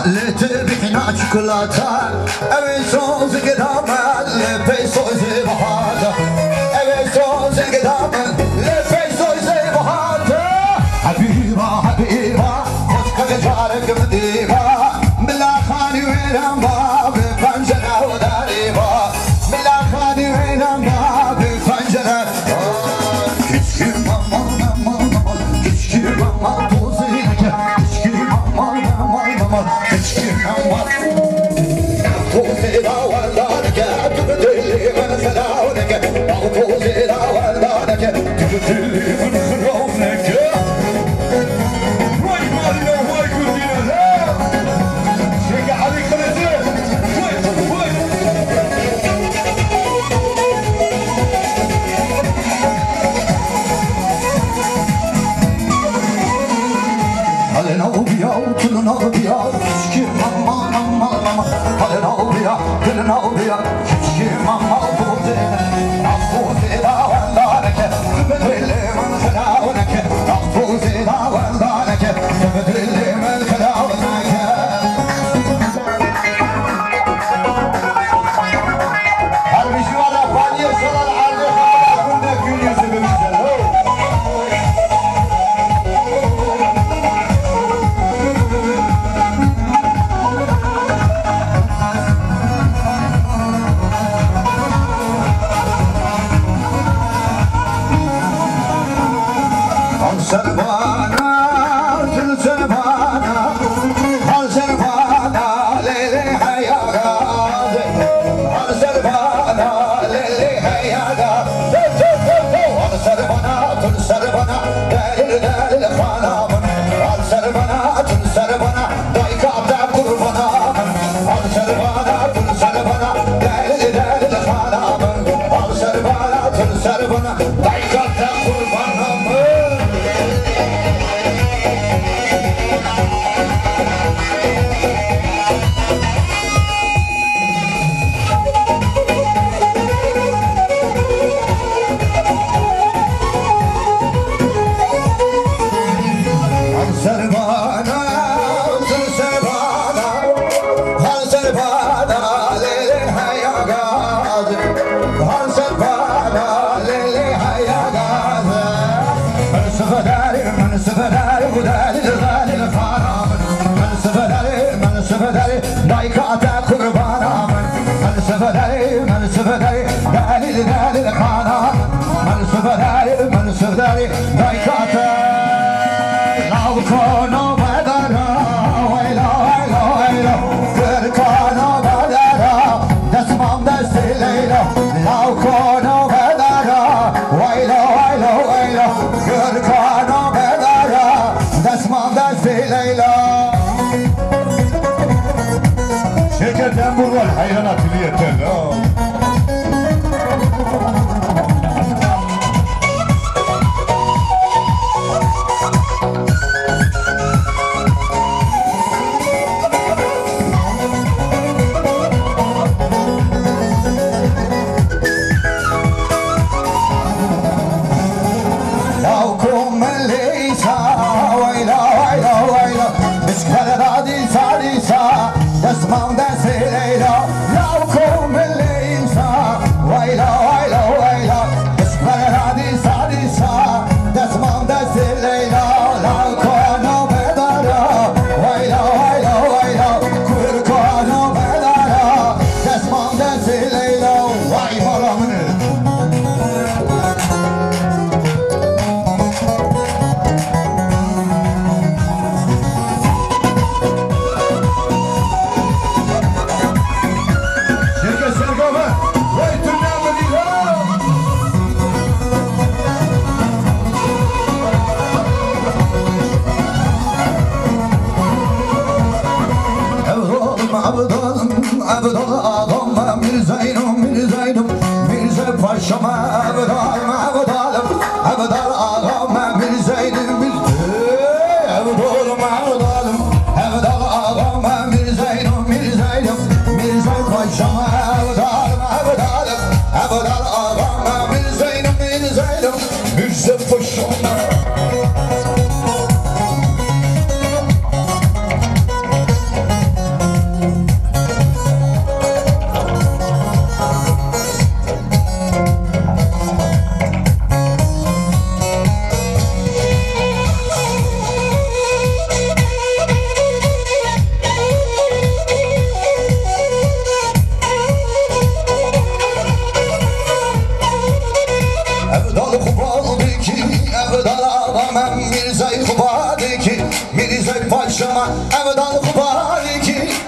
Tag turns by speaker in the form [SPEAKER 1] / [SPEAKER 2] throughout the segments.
[SPEAKER 1] لتبحنا شوكولاتة أبي صوص قدامك لبي صوص بحاجة أبي صوص قدامك لبي صوص بحاجة حبيبة حبيبة خذك جارك مديبة بلا خاني وين باب فنجرة وداريبة بلا خاني وين باب فنجرة كشكي ماما ماما كشكي ماما توزينك كشكي ماما ماما كشكي ماما توزينا ولانك تبدلي من خلاونك توزينا ولانك تبدلي من خلاونك كلنا بيا كشكي ماما ماما ماما كلنا بيا كلنا بيا كشكي ماما فوزينا ولانك تبدلي من خلاونك فوزينا ولانك تبدلي من خلاونك هربي شو على فاني صار العرض كنا كل يوم الحيوانات اللي يتلو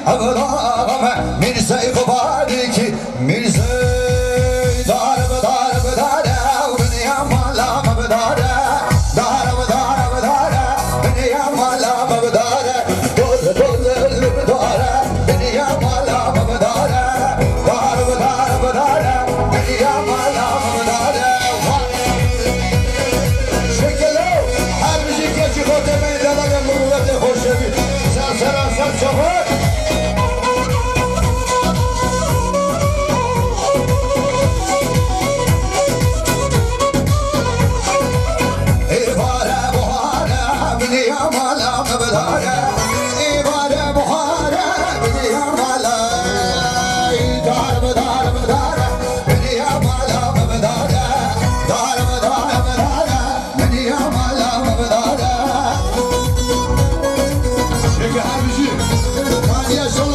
[SPEAKER 1] ابدارم میرسه خباری که میرسه دارم دارم دارم بنیم مالم ابداره دارم دارم دارم بنیم مالم ابداره دوز دوز ابداره بنیم مالم ابداره دارم دارم دارم بنیم مالم ابداره شکلو هر بیشی که چی خود میدانم مروت خوشبی سر شهر Yes,